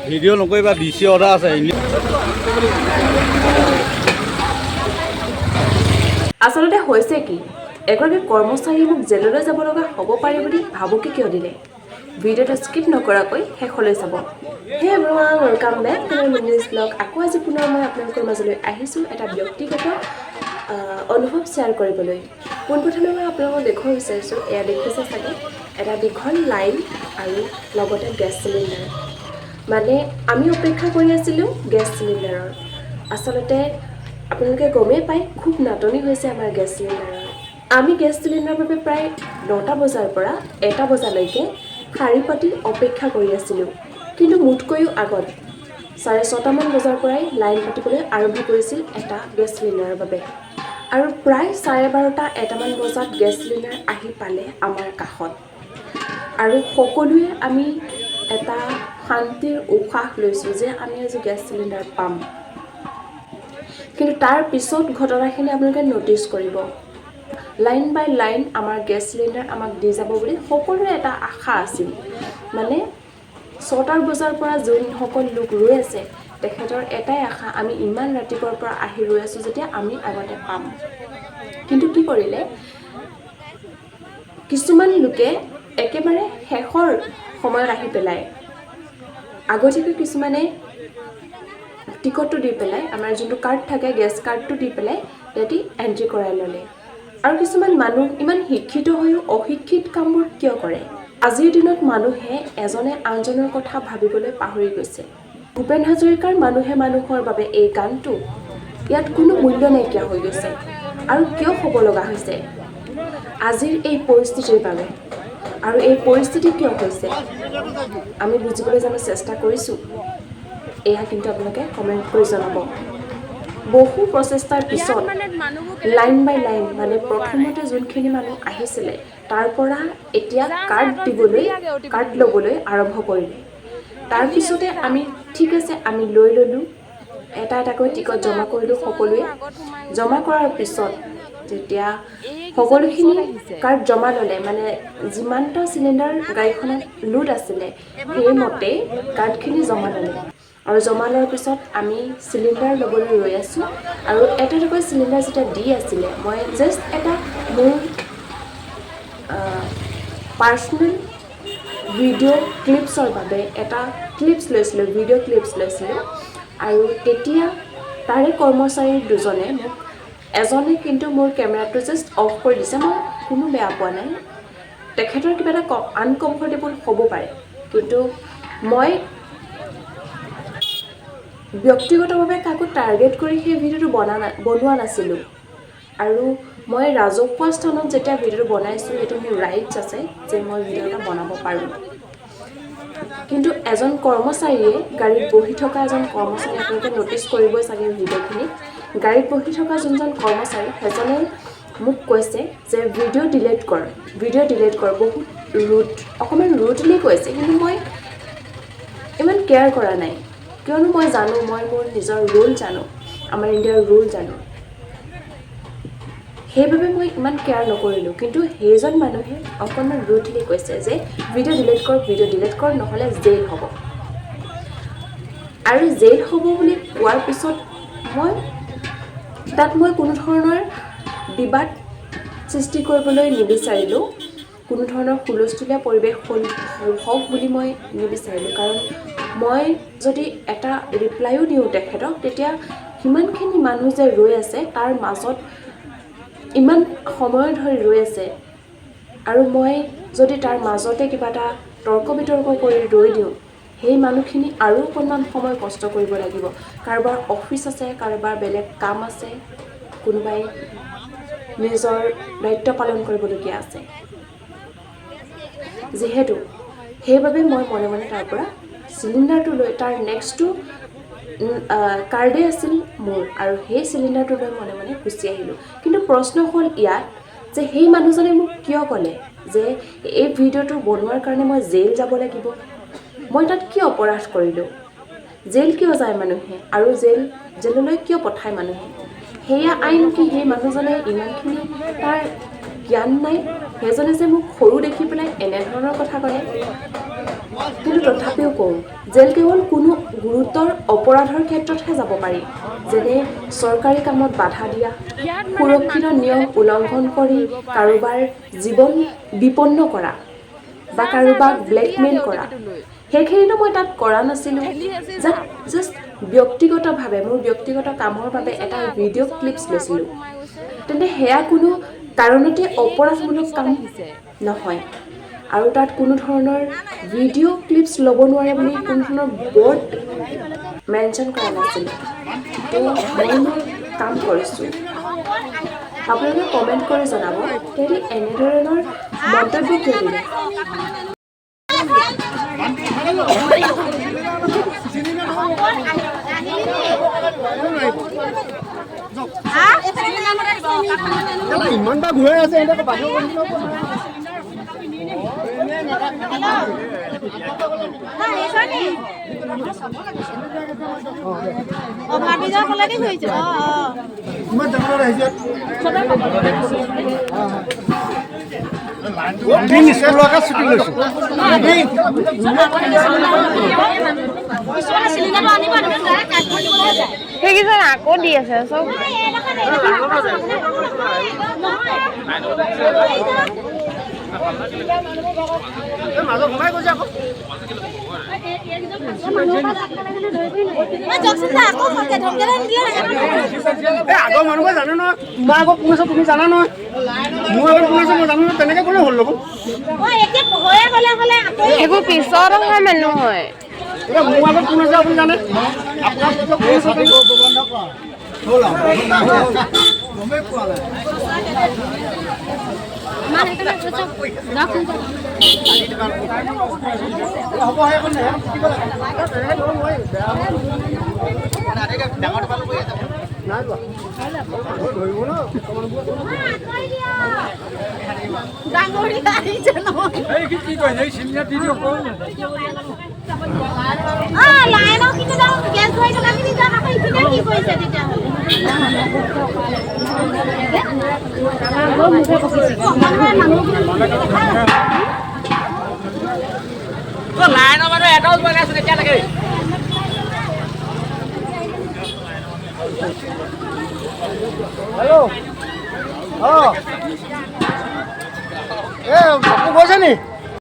video' নকৰিবা বিচি order আছে আচলতে হৈছে কি এগৰাকী কৰ্মচাৰী মোক জেললৈ যাব লগা হ'ব পাৰে বুলি ভাবুকি কিয় দিলে ভিডিঅ'টো স্কিপ নকৰাকৈ শেষলৈ চাব হে everyone welcome back to my Munni's blog আকৌ আজি পুনৰ মই আপোনালোকৰ মাজলৈ আহিছোঁ এটা ব্যক্তিগত অনুভৱ শ্বেয়াৰ কৰিবলৈ পোনপ্ৰথমে মই আপোনালোকক দেখুৱাব বিচাৰিছোঁ এয়া দেখিছে চাগে এটা দীঘল লাইন আৰু লগতে গেছ চিলিণ্ডাৰ মানে আমি অপেক্ষা কৰি আছিলোঁ গেছ চিলিণ্ডাৰৰ আচলতে আপোনালোকে গমেই পায় খুব নাটনি হৈছে আমাৰ গেছ চিলিণ্ডাৰৰ আমি গেছ চিলিণ্ডাৰৰ বাবে প্ৰায় 9টা বজাৰ পৰা 1টা বজালৈকে শাৰী পাতি অপেক্ষা কৰি আছিলোঁ কিন্তু মুঠকৈও আগত 6:30মান বজাৰ পৰাই লাইন পাতিবলৈ আৰম্ভ কৰিছিল এটা গেছ চিলিণ্ডাৰৰ বাবে আৰু প্ৰায় 12:30 1টামান বজাত গেছ চিলিণ্ডাৰ আহি পালে আমাৰ কাষত আৰু সকলোৱে আমি এটা শান্তিৰ উশাহ লৈছোঁ যে আমি আজি গেছ চিলিণ্ডাৰ পাম কিন্তু তাৰ পিছত ঘটনাখিনি আপোনালোকে ন'টিছ কৰিব লাইন বাই লাইন আমাৰ গেছ চিলিণ্ডাৰ আমাক দি যাব বুলি সকলোৰে এটা আশা আছিল মানে 6টা বজাৰ পৰা যোনসকল লোক ৰৈ আছে তেখেতৰ এটাই আশা আমি ইমান ৰাতিপুৱাৰ পৰা আহি ৰৈ আছোঁ যেতিয়া আমি আগতে পাম কিন্তু কি কৰিলে কিছুমান লোকে একেবাৰে শেষৰ সময়ত আহি পেলাই আগতীয়াকৈ কিছুমানে টিকটটো দি পেলাই আমাৰ যোনটো কাৰ্ড থাকে গেছ কাৰ্ডটো দি পেলাই ইয়াতে এণ্ট্ৰি কৰাই ল'লে আৰু কিছুমান মানুহ ইমান শিক্ষিত হৈও অশিক্ষিত কামবোৰ কিয় কৰে আজিৰ দিনত মানুহে এজনে আনজনৰ কথা ভাবিবলৈ পাহৰি গৈছে ভূপেন হাজৰিকাৰ মানুহে মানুহৰ বাবে এই গানটো ইয়াত কোনো মূল্য নাইকিয়া হৈ গৈছে আৰু কিয় হ'ব লগা হৈছে আজিৰ এই পৰিস্থিতিৰ বাবে আৰু এই পৰিস্থিতি কিয় হৈছে আমি বুজিবলৈ জানো চেষ্টা কৰিছোঁ এয়া কিন্তু আপোনালোকে কমেণ্ট কৰি জনাব বহু প্ৰচেষ্টাৰ পিছত লাইন বাই লাইন মানে প্ৰথমতে যোনখিনি মানুহ আহিছিলে তাৰ পৰা এতিয়া কাৰ্ড ল'বলৈ আৰম্ভ কৰিলে তাৰপিছতে আমি ঠিক আছে আমি লৈ ল'লোঁ এটা এটাকৈ টিকট জমা কৰিলোঁ সকলোৱে জমা কৰাৰ পিছত যেতিয়া সকলোখিনি কাৰ্ড জমা ল'লে মানে যিমানটা চিলিণ্ডাৰ গাড়ীখনত লোড আছিলে সেইমতে কাৰ্ডখিনি জমা ল'লে আৰু জমা লোৱাৰ পিছত আমি চিলিণ্ডাৰ ল'বলৈ ৰৈ আছোঁ আৰু এটা এটাকৈ চিলিণ্ডাৰ যেতিয়া দি আছিলে মই জাষ্ট এটা মোৰ পাৰ্চনেল ভিডিঅ' ক্লিপছৰ বাবে এটা ক্লিপছ লৈছিলোঁ ভিডিঅ' ক্লিপছ লৈছিলোঁ আৰু তেতিয়া তাৰে কৰ্মচাৰী দুজনে মোক এজনে কিন্তু মোৰ কেমেৰাটো জাষ্ট অফ কৰি দিছে মই কোনো বেয়া পোৱা নাই তেখেতৰ কিবা এটা আনকমফৰ্টেবল হ'ব পাৰে কিন্তু মই ব্যক্তিগতভাৱে কাকো টাৰ্গেট কৰি সেই ভিডিঅ'টো বনোৱা নাছিলোঁ আৰু মই ৰাজহুৱা স্থানত যেতিয়া ভিডিঅ'টো বনাইছোঁ সেইটো মোৰ ৰাইটছ আছে যে মই ভিডিঅ' এটা বনাব পাৰোঁ কিন্তু এজন কৰ্মচাৰীয়ে গাড়ীত বহি থকা এজন কৰ্মচাৰী আপোনালোকে ন'টিছ কৰিবই চাগে ভিডিঅ'খিনি গাড়ীত বহি থকা যোনজন কৰ্মচাৰী সেইজনে মোক কৈছে যে ভিডিঅ' ডিলিট কৰ বহুত অকণমান ৰুডলি কৈছে কিন্তু মই ইমান কেয়াৰ কৰা নাই কিয়নো মই জানো মই মোৰ নিজৰ ৰুল জানো আমাৰ ইণ্ডিয়াৰ ৰুল জানো সেইবাবে মই ইমান কেয়াৰ নকৰিলোঁ কিন্তু সেইজন মানুহে অকণমান ৰুডলি কৈছে যে ভিডিঅ' ডিলিট কৰ নহ'লে জেইল হ'ব আৰু জেইল হ'ব বুলি কোৱাৰ পিছত মই কোনো ধৰণৰ বিবাদ সৃষ্টি কৰিবলৈ নিবিচাৰিলোঁ কোনো ধৰণৰ হুলস্থুলীয়া পৰিৱেশ হওক বুলি মই নিবিচাৰিলোঁ কাৰণ মই যদি এটা ৰিপ্লাইও দিওঁ তেখেতক তেতিয়া সিমানখিনি মানুহ যে ৰৈ আছে তাৰ মাজত ইমান সময় ধৰি ৰৈ আছে আৰু মই যদি তাৰ মাজতে কিবা এটা তৰ্ক বিতৰ্ক কৰি ৰৈ দিওঁ সেই মানুহখিনি আৰু অকণমান সময় কষ্ট কৰিব লাগিব কাৰোবাৰ অফিচ আছে কাৰোবাৰ বেলেগ কাম আছে কোনোবাই নিজৰ দায়িত্ব পালন কৰিবলগীয়া আছে যিহেতু সেইবাবে মই মনে মনে তাৰ পৰা চিলিণ্ডাৰটো লৈ তাৰ নেক্সটটো কাৰ্ডে আছিল মোৰ আৰু সেই চিলিণ্ডাৰটো লৈ মনে মনে গুচি আহিলোঁ কিন্তু প্ৰশ্ন হ'ল ইয়াত যে সেই মানুহজনে মোক কিয় ক'লে যে এই ভিডিঅ'টো বনোৱাৰ কাৰণে মই জেইল যাব লাগিব মই তাত কি অপৰাধ কৰিলোঁ জেইল কিয় যায় মানুহে আৰু জেললৈ কিয় পঠায় মানুহে সেয়া আইন কি সেই মানুহজনে ইমানখিনি তাৰ জ্ঞান নাই সেইজনে যে মোক সৰু দেখি পেলাই এনেধৰণৰ কথা ক'লে কিন্তু তথাপিও কওঁ জেল কেৱল কোনো গুৰুতৰ অপৰাধৰ ক্ষেত্ৰতহে যাব পাৰি যেনে চৰকাৰী কামত বাধা দিয়া সুৰক্ষিত নিয়ম উলংঘন কৰি কাৰোবাৰ জীৱন বিপন্ন কৰা বা কাৰোবাক ব্লেকমেইল কৰা সেইখিনিতো মই তাত কৰা নাছিলোঁ জাষ্ট ব্যক্তিগতভাৱে মোৰ ব্যক্তিগত কামৰ বাবে এটা ভিডিঅ' ক্লিপছ লৈছিলোঁ তেন্তে সেয়া কোনো কাৰণতে অপৰাধমূলক কাম নহয় আৰু তাত কোনো ধৰণৰ ভিডিঅ' ক্লিপছ ল'ব নোৱাৰে বুলি কোনো ধৰণৰ বৰ্ড মেনশ্যন কৰা নাছিল তো মই মোৰ কাম কৰিছোঁ আপোনালোকে কমেণ্ট কৰি জনাব তেন্তে এনেধৰণৰ মন্তব্য কিয় দিলে ইমানটা ঘূৰাই আছে সেইকেইজন আকৌ দি আছে চব আগৰ মানুহে জানে নহয় তোমাৰ আগত কোন আছে তুমি জানা নহয় মোৰ আগত কোন আছে মই জানো নহয় তেনেকে ক'লে হ'ল লগত সেইবোৰ পিছত অহা মানুহ হয় মোৰ আগত কোন আছে আপুনি জানে আপোনাৰ লাইনৰ মানুহ এটাও যোৱা নাই এতিয়ালৈকে হেল্ল' বাপু গৈছে নি